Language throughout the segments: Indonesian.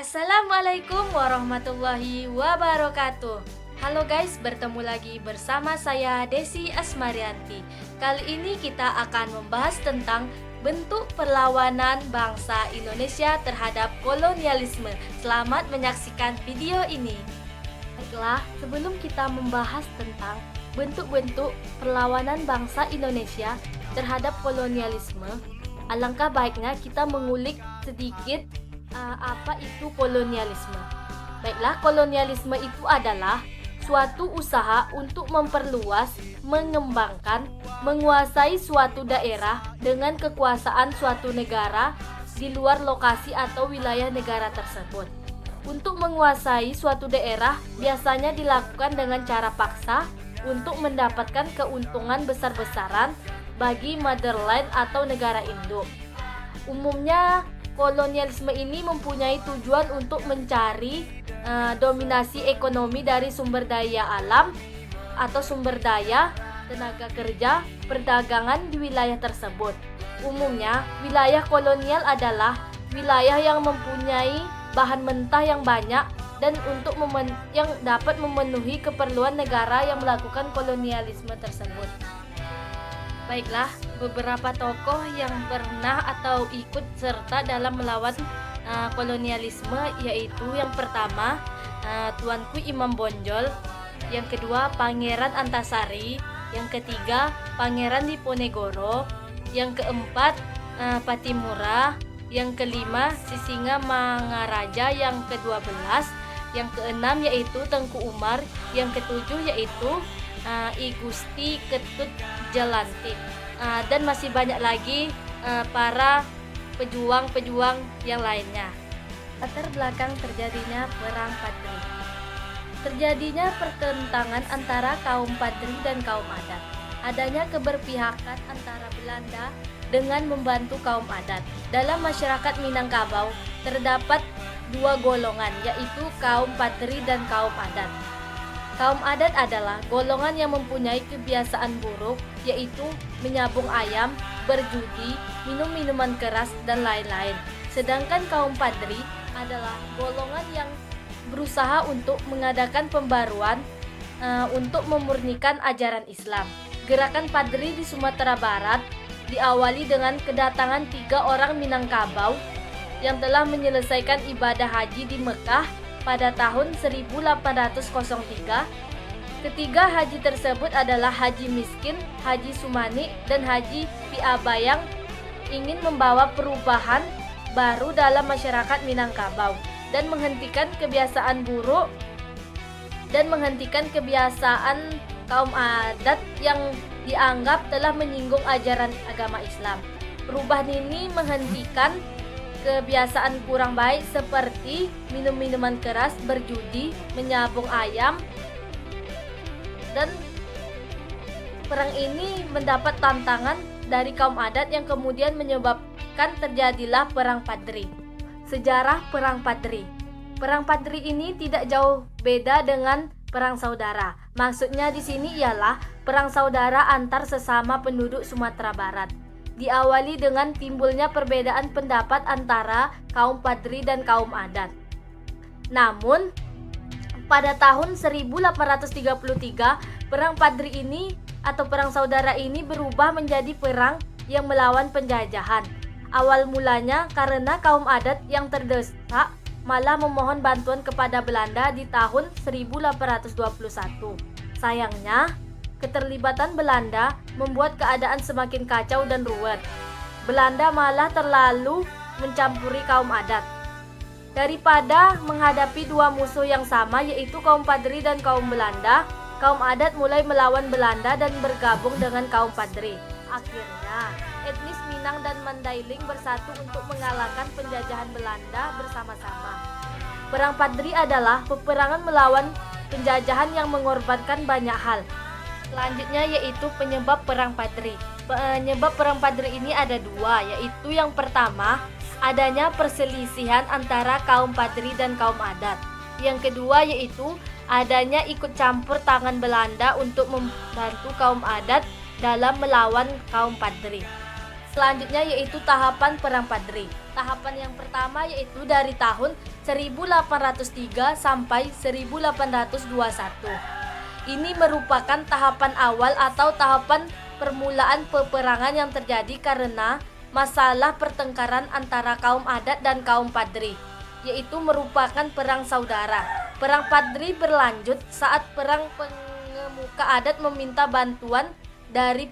Assalamualaikum warahmatullahi wabarakatuh. Halo guys, bertemu lagi bersama saya Desi Asmarianti. Kali ini kita akan membahas tentang bentuk perlawanan bangsa Indonesia terhadap kolonialisme. Selamat menyaksikan video ini. Baiklah, sebelum kita membahas tentang bentuk-bentuk perlawanan bangsa Indonesia terhadap kolonialisme, alangkah baiknya kita mengulik sedikit apa itu kolonialisme. Baiklah, kolonialisme itu adalah suatu usaha untuk memperluas, mengembangkan, menguasai suatu daerah dengan kekuasaan suatu negara di luar lokasi atau wilayah negara tersebut. Untuk menguasai suatu daerah biasanya dilakukan dengan cara paksa untuk mendapatkan keuntungan besar-besaran bagi motherland atau negara induk. Umumnya kolonialisme ini mempunyai tujuan untuk mencari dominasi ekonomi dari sumber daya alam atau sumber daya, tenaga kerja, perdagangan di wilayah tersebut. Umumnya, wilayah kolonial adalah wilayah yang mempunyai bahan mentah yang banyak dan yang dapat memenuhi keperluan negara yang melakukan kolonialisme tersebut. Baiklah, beberapa tokoh yang pernah atau ikut serta dalam melawan kolonialisme yaitu yang pertama Tuanku Imam Bonjol, yang kedua Pangeran Antasari, yang ketiga Pangeran Diponegoro, yang keempat Patimura, yang kelima Sisingamangaraja yang ke-12, yang keenam yaitu Tengku Umar, yang ketujuh yaitu I Gusti Ketut Jelantik, dan masih banyak lagi para pejuang-pejuang yang lainnya. Latar belakang terjadinya Perang Padri. Terjadinya pertentangan antara kaum Padri dan kaum adat. Adanya keberpihakan antara Belanda dengan membantu kaum adat. Dalam masyarakat Minangkabau terdapat dua golongan, yaitu kaum Padri dan kaum adat. Kaum adat adalah golongan yang mempunyai kebiasaan buruk, yaitu menyabung ayam, berjudi, minum minuman keras, dan lain-lain. Sedangkan kaum Padri adalah golongan yang berusaha untuk mengadakan pembaruan untuk memurnikan ajaran Islam. Gerakan Padri di Sumatera Barat diawali dengan kedatangan 3 orang Minangkabau yang telah menyelesaikan ibadah haji di Mekah pada tahun 1803. Ketiga haji tersebut adalah Haji Miskin, Haji Sumani, dan Haji Piabayang, ingin membawa perubahan baru dalam masyarakat Minangkabau dan menghentikan kebiasaan buruk dan menghentikan kebiasaan kaum adat yang dianggap telah menyinggung ajaran agama Islam. Perubahan ini menghentikan kebiasaan kurang baik seperti minum minuman keras, berjudi, menyabung ayam, dan perang ini mendapat tantangan dari kaum adat yang kemudian menyebabkan terjadilah Perang Padri. Sejarah Perang Padri. Perang Padri ini tidak jauh beda dengan Perang Saudara. Maksudnya di sini ialah perang saudara antar sesama penduduk Sumatera Barat. Diawali dengan timbulnya perbedaan pendapat antara kaum Padri dan kaum adat. Namun, pada tahun 1833, Perang Padri ini atau Perang Saudara ini berubah menjadi perang yang melawan penjajahan. Awal mulanya karena kaum adat yang terdesak malah memohon bantuan kepada Belanda di tahun 1821. Sayangnya, keterlibatan Belanda membuat keadaan semakin kacau dan ruwet. Belanda malah terlalu mencampuri kaum adat. Daripada menghadapi dua musuh yang sama, yaitu kaum Padri dan kaum Belanda, kaum adat mulai melawan Belanda dan bergabung dengan kaum Padri. Akhirnya, etnis Minang dan Mandailing bersatu untuk mengalahkan penjajahan Belanda bersama-sama. Perang Padri adalah peperangan melawan penjajahan yang mengorbankan banyak hal. Selanjutnya yaitu penyebab Perang Padri. Penyebab Perang Padri ini ada dua, yaitu yang pertama, adanya perselisihan antara kaum Padri dan kaum adat. Yang kedua yaitu adanya ikut campur tangan Belanda untuk membantu kaum adat dalam melawan kaum Padri. Selanjutnya yaitu tahapan Perang Padri. Tahapan yang pertama yaitu dari tahun 1803 sampai 1821. Ini merupakan tahapan awal atau tahapan permulaan peperangan yang terjadi karena masalah pertengkaran antara kaum adat dan kaum Padri, yaitu merupakan perang saudara. Perang Padri berlanjut saat perang pengemuka adat meminta bantuan dari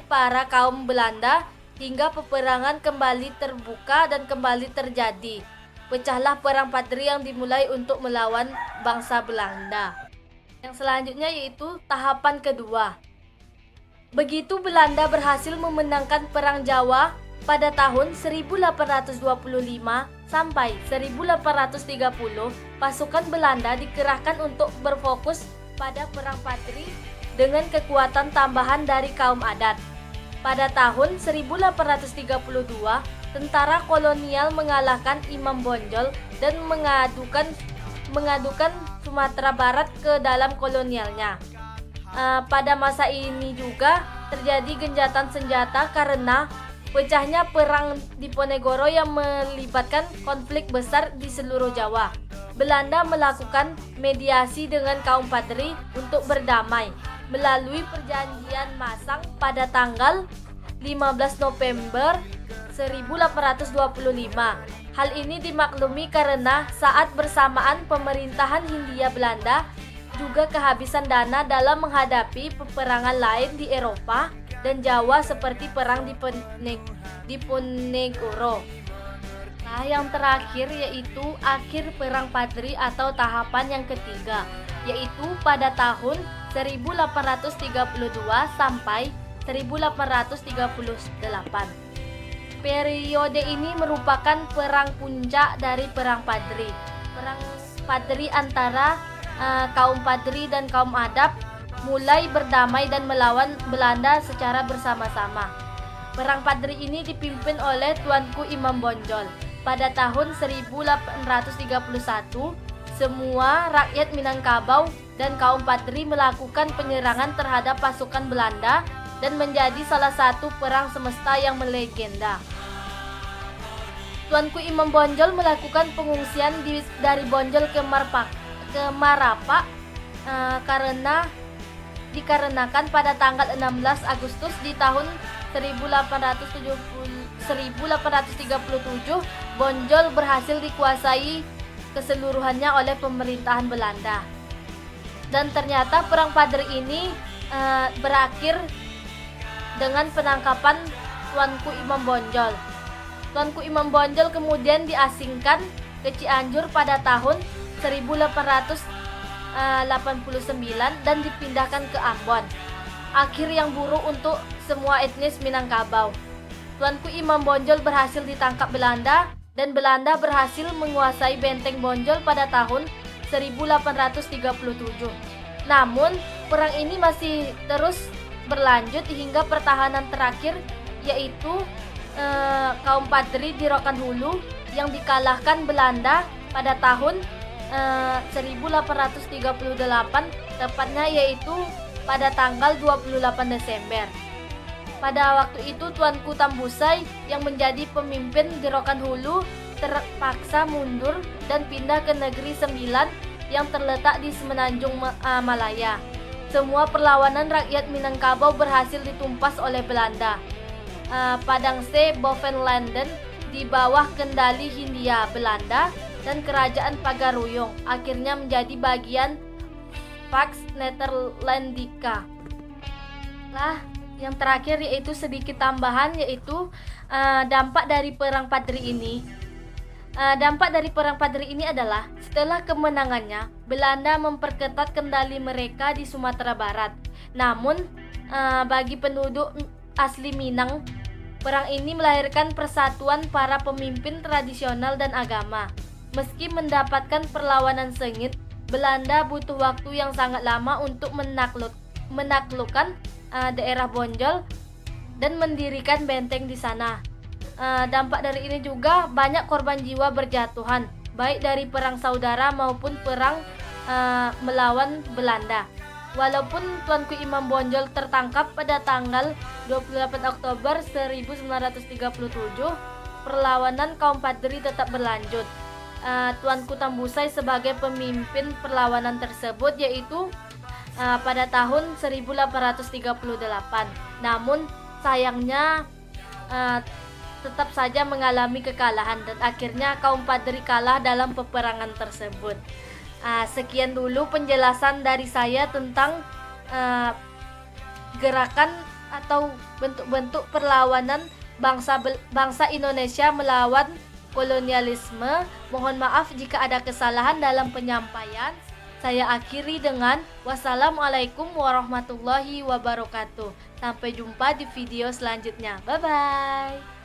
para kaum Belanda hingga peperangan kembali terbuka dan kembali terjadi. Pecahlah Perang Padri yang dimulai untuk melawan bangsa Belanda. Yang selanjutnya yaitu tahapan kedua. Begitu Belanda berhasil memenangkan Perang Jawa pada tahun 1825 sampai 1830, pasukan Belanda dikerahkan untuk berfokus pada Perang Padri dengan kekuatan tambahan dari kaum adat. Pada tahun 1832, tentara kolonial mengalahkan Imam Bonjol dan mengadukan Sumatera Barat ke dalam kolonialnya. Pada masa ini juga terjadi gencatan senjata karena pecahnya Perang Diponegoro yang melibatkan konflik besar di seluruh Jawa. Belanda melakukan mediasi dengan kaum Padri untuk berdamai melalui perjanjian Masang pada tanggal 15 November 1825. Hal ini dimaklumi karena saat bersamaan pemerintahan Hindia Belanda juga kehabisan dana dalam menghadapi peperangan lain di Eropa dan Jawa seperti Perang Diponegoro. Nah, yang terakhir yaitu akhir Perang Padri atau tahapan yang ketiga, yaitu pada tahun 1832 sampai 1838. Periode ini merupakan perang puncak dari Perang Padri. Perang Padri antara kaum Padri dan kaum Adat mulai berdamai dan melawan Belanda secara bersama-sama. Perang Padri ini dipimpin oleh Tuanku Imam Bonjol. Pada tahun 1831, semua rakyat Minangkabau dan kaum Padri melakukan penyerangan terhadap pasukan Belanda dan menjadi salah satu perang semesta yang melegenda. Tuanku Imam Bonjol melakukan pengungsian dari Bonjol ke Marapak dikarenakan pada tanggal 16 Agustus di tahun 1837 Bonjol berhasil dikuasai keseluruhannya oleh pemerintahan Belanda. Dan ternyata Perang Padri ini berakhir dengan penangkapan Tuanku Imam Bonjol. Tuanku Imam Bonjol kemudian diasingkan ke Cianjur pada tahun 1889 dan dipindahkan ke Ambon. Akhir yang buruk untuk semua etnis Minangkabau. Tuanku Imam Bonjol berhasil ditangkap Belanda dan Belanda berhasil menguasai Benteng Bonjol pada tahun 1837. Namun, perang ini masih terus berlanjut hingga pertahanan terakhir, yaitu kaum Padri di Rokan Hulu yang dikalahkan Belanda pada tahun 1838, tepatnya yaitu pada tanggal 28 Desember. Pada waktu itu Tuanku Tambusai yang menjadi pemimpin di Rokan Hulu terpaksa mundur dan pindah ke Negeri Sembilan yang terletak di Semenanjung Malaya. Semua perlawanan rakyat Minangkabau berhasil ditumpas oleh Belanda. Padangse Bovenlanden di bawah kendali Hindia Belanda dan Kerajaan Pagaruyung akhirnya menjadi bagian Pax Nederlandica. Yang terakhir yaitu sedikit tambahan, yaitu dampak dari Perang Padri ini. Dampak dari Perang Padri ini adalah setelah kemenangannya, Belanda memperketat kendali mereka di Sumatera Barat. Namun, bagi penduduk asli Minang, perang ini melahirkan persatuan para pemimpin tradisional dan agama. Meski mendapatkan perlawanan sengit, Belanda butuh waktu yang sangat lama untuk menaklukkan daerah Bonjol dan mendirikan benteng di sana. Dampak dari ini juga banyak korban jiwa berjatuhan, baik dari perang saudara maupun perang melawan Belanda. Walaupun Tuanku Imam Bonjol tertangkap pada tanggal 28 Oktober 1937, perlawanan kaum Padri tetap berlanjut. Tuanku Tambusai sebagai pemimpin perlawanan tersebut, yaitu pada tahun 1838. Namun sayangnya tetap saja mengalami kekalahan dan akhirnya kaum Padri kalah dalam peperangan tersebut. Sekian dulu penjelasan dari saya tentang gerakan atau bentuk-bentuk perlawanan bangsa Indonesia melawan kolonialisme. Mohon maaf jika ada kesalahan dalam penyampaian. Saya akhiri dengan wassalamualaikum warahmatullahi wabarakatuh. Sampai jumpa di video selanjutnya. Bye bye.